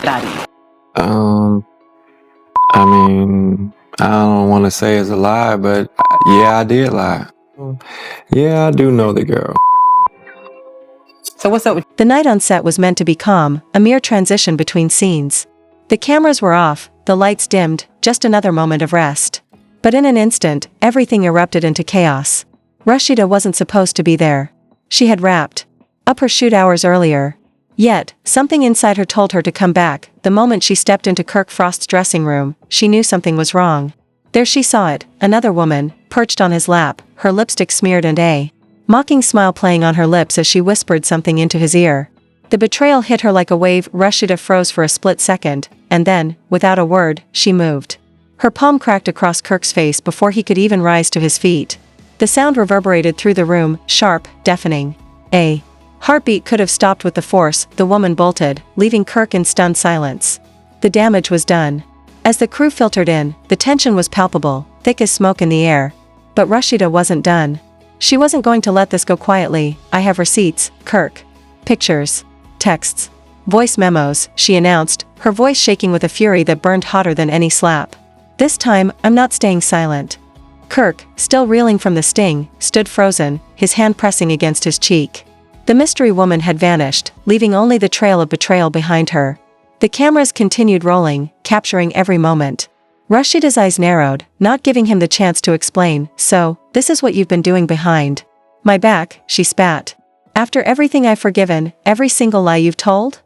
Daddy? I mean, I don't want to say it's a lie, but yeah, I did lie. Yeah, I do know the girl. So what's up with... The night on set was meant to be calm, a mere transition between scenes. The cameras were off, the lights dimmed, just another moment of rest. But in an instant, everything erupted into chaos. Rasheeda wasn't supposed to be there. She had wrapped up her shoot hours earlier. Yet, something inside her told her to come back. The moment she stepped into Kirk Frost's dressing room, she knew something was wrong. There she saw it, another woman, perched on his lap, her lipstick smeared and a mocking smile playing on her lips as she whispered something into his ear. The betrayal hit her like a wave. Rasheeda froze for a split second, and then, without a word, she moved. Her palm cracked across Kirk's face before he could even rise to his feet. The sound reverberated through the room, sharp, deafening. A heartbeat could have stopped with the force the woman bolted, leaving Kirk in stunned silence. The damage was done. As the crew filtered in, the tension was palpable, thick as smoke in the air. But Rasheeda wasn't done. She wasn't going to let this go quietly. I have receipts, Kirk. Pictures. Texts. Voice memos, she announced, her voice shaking with a fury that burned hotter than any slap. This time, I'm not staying silent. Kirk, still reeling from the sting, stood frozen, his hand pressing against his cheek. The mystery woman had vanished, leaving only the trail of betrayal behind her. The cameras continued rolling, capturing every moment. Rasheeda's eyes narrowed, not giving him the chance to explain. So, this is what you've been doing behind my back, she spat. After everything I've forgiven, every single lie you've told?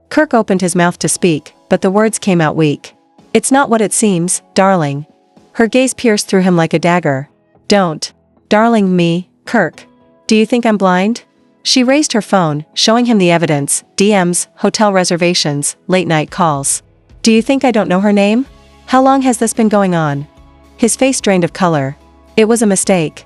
Kirk opened his mouth to speak, but the words came out weak. It's not what it seems, darling. Her gaze pierced through him like a dagger. Don't. Darling me, Kirk. Do you think I'm blind? She raised her phone, showing him the evidence, DMs, hotel reservations, late-night calls. Do you think I don't know her name? How long has this been going on? His face drained of color. It was a mistake.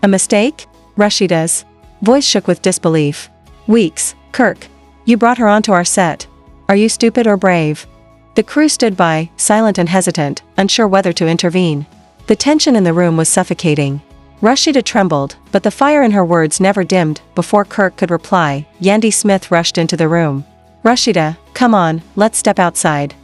A mistake? Rasheeda's voice shook with disbelief. Weeks, Kirk. You brought her onto our set. Are you stupid or brave? The crew stood by, silent and hesitant, unsure whether to intervene. The tension in the room was suffocating. Rasheeda trembled, but the fire in her words never dimmed. Before Kirk could reply, Yandy Smith rushed into the room. Rasheeda, come on, let's step outside.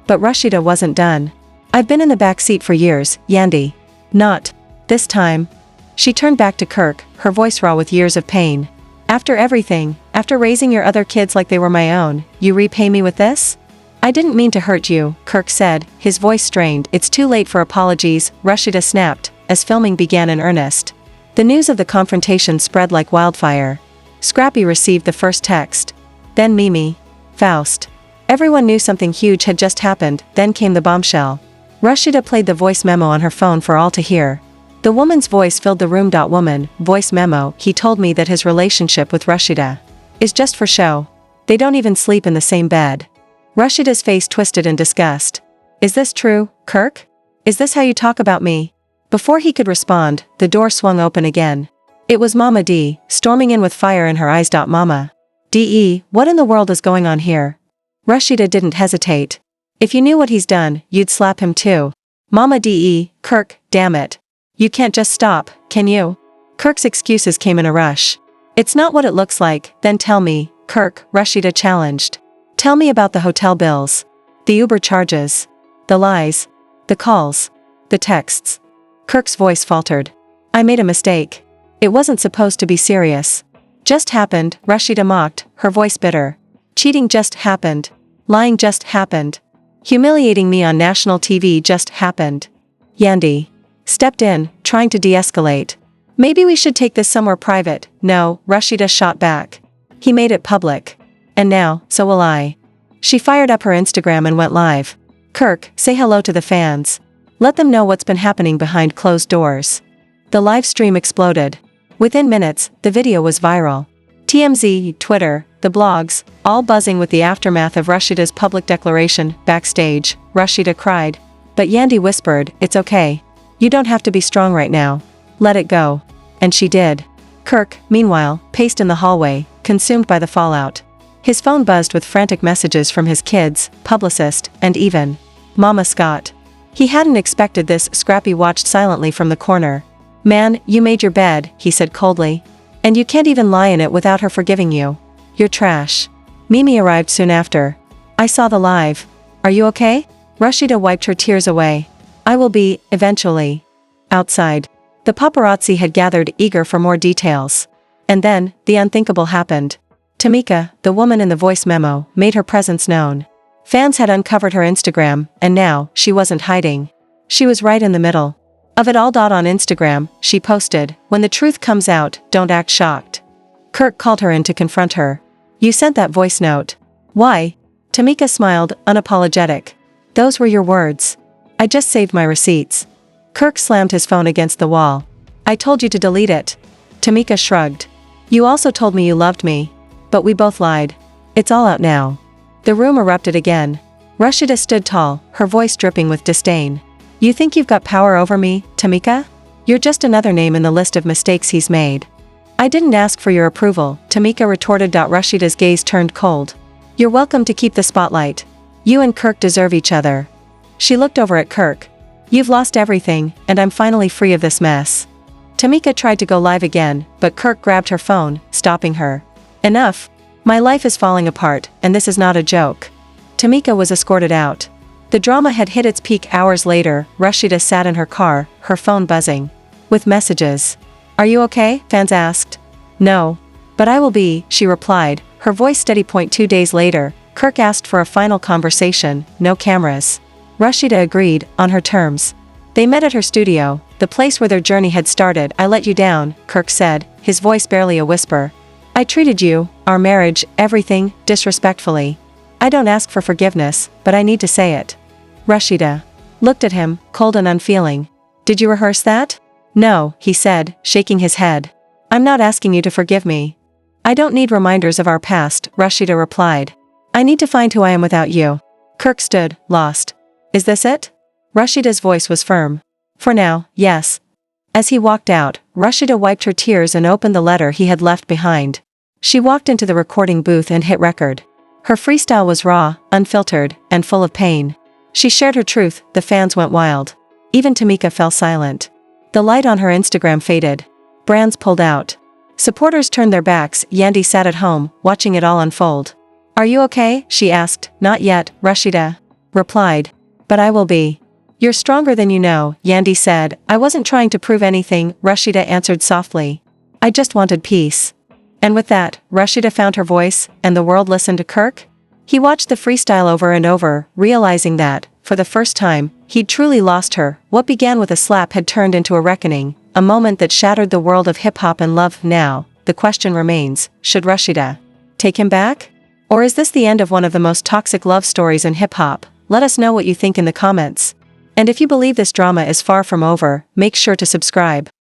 But Rasheeda wasn't done. I've been in the back seat for years, Yandy. Not this time. She turned back to Kirk, her voice raw with years of pain. After everything, after raising your other kids like they were my own, you repay me with this? I didn't mean to hurt you, Kirk said, his voice strained. It's too late for apologies, Rasheeda snapped, as filming began in earnest. The news of the confrontation spread like wildfire. Scrappy received the first text. Then Mimi. Faust. Everyone knew something huge had just happened, then came the bombshell. Rasheeda played the voice memo on her phone for all to hear. The woman's voice filled the room. Woman, voice memo, he told me that his relationship with Rasheeda is just for show. They don't even sleep in the same bed. Rasheeda's face twisted in disgust. Is this true, Kirk? Is this how you talk about me? Before he could respond, the door swung open again. It was Mama D, storming in with fire in her eyes. Mama D.E., what in the world is going on here? Rasheeda didn't hesitate. If you knew what he's done, you'd slap him too. Mama D.E., Kirk, damn it. You can't just stop, can you? Kirk's excuses came in a rush. It's not what it looks like, then tell me, Kirk, Rasheeda challenged. Tell me about the hotel bills. The Uber charges. The lies. The calls. The texts. Kirk's voice faltered. I made a mistake. It wasn't supposed to be serious. Just happened, Rasheeda mocked, her voice bitter. Cheating just happened. Lying just happened. Humiliating me on national TV just happened. Yandy stepped in, trying to de-escalate. Maybe we should take this somewhere private. No, Rasheeda shot back. He made it public. And now, so will I. She fired up her Instagram and went live. Kirk, say hello to the fans. Let them know what's been happening behind closed doors. The live stream exploded. Within minutes, the video was viral. TMZ, Twitter, the blogs, all buzzing with the aftermath of Rasheeda's public declaration. Backstage, Rasheeda cried. But Yandy whispered, it's okay. You don't have to be strong right now. Let it go. And she did. Kirk, meanwhile, paced in the hallway, consumed by the fallout. His phone buzzed with frantic messages from his kids, publicist, and even Mama Scott. He hadn't expected this. Scrappy watched silently from the corner. Man, you made your bed, he said coldly. And you can't even lie in it without her forgiving you. You're trash. Mimi arrived soon after. I saw the live. Are you okay? Rasheeda wiped her tears away. I will be, eventually. Outside. The paparazzi had gathered, eager for more details. And then, the unthinkable happened. Tamika, the woman in the voice memo, made her presence known. Fans had uncovered her Instagram, and now, she wasn't hiding. She was right in the middle of it all. On Instagram, she posted, "When the truth comes out, don't act shocked." Kirk called her in to confront her. "You sent that voice note. Why?" Tamika smiled, unapologetic. "Those were your words. I just saved my receipts." Kirk slammed his phone against the wall. "I told you to delete it." Tamika shrugged. "You also told me you loved me. But we both lied. It's all out now." The room erupted again. Rasheeda stood tall, her voice dripping with disdain. "You think you've got power over me, Tamika? You're just another name in the list of mistakes he's made." "I didn't ask for your approval," Tamika retorted. Rasheeda's gaze turned cold. "You're welcome to keep the spotlight. You and Kirk deserve each other." She looked over at Kirk. "You've lost everything, and I'm finally free of this mess." Tamika tried to go live again, but Kirk grabbed her phone, stopping her. "Enough. My life is falling apart, and this is not a joke." Tamika was escorted out. The drama had hit its peak hours later. Rasheeda sat in her car, her phone buzzing with messages. "Are you okay?" fans asked. "No. But I will be," she replied, her voice steady. 2 days later, Kirk asked for a final conversation, no cameras. Rasheeda agreed, on her terms. They met at her studio, the place where their journey had started. "I let you down," Kirk said, his voice barely a whisper. "I treated you, our marriage, everything, disrespectfully. I don't ask for forgiveness, but I need to say it." Rasheeda looked at him, cold and unfeeling. "Did you rehearse that?" "No," he said, shaking his head. "I'm not asking you to forgive me. I don't need reminders of our past," Rasheeda replied. "I need to find who I am without you." Kirk stood, lost. "Is this it?" Rasheeda's voice was firm. "For now, yes." As he walked out, Rasheeda wiped her tears and opened the letter he had left behind. She walked into the recording booth and hit record. Her freestyle was raw, unfiltered, and full of pain. She shared her truth. The fans went wild. Even Tamika fell silent. The light on her Instagram faded. Brands pulled out. Supporters turned their backs. Yandy sat at home, watching it all unfold. "Are you okay?" she asked. "Not yet," Rasheeda replied. "But I will be." "You're stronger than you know," Yandy said. "I wasn't trying to prove anything," Rasheeda answered softly. "I just wanted peace." And with that, Rasheeda found her voice, and the world listened to Kirk. He watched the freestyle over and over, realizing that, for the first time, he'd truly lost her. What began with a slap had turned into a reckoning, a moment that shattered the world of hip-hop and love. Now, the question remains, should Rasheeda take him back? Or is this the end of one of the most toxic love stories in hip-hop? Let us know what you think in the comments. And if you believe this drama is far from over, make sure to subscribe.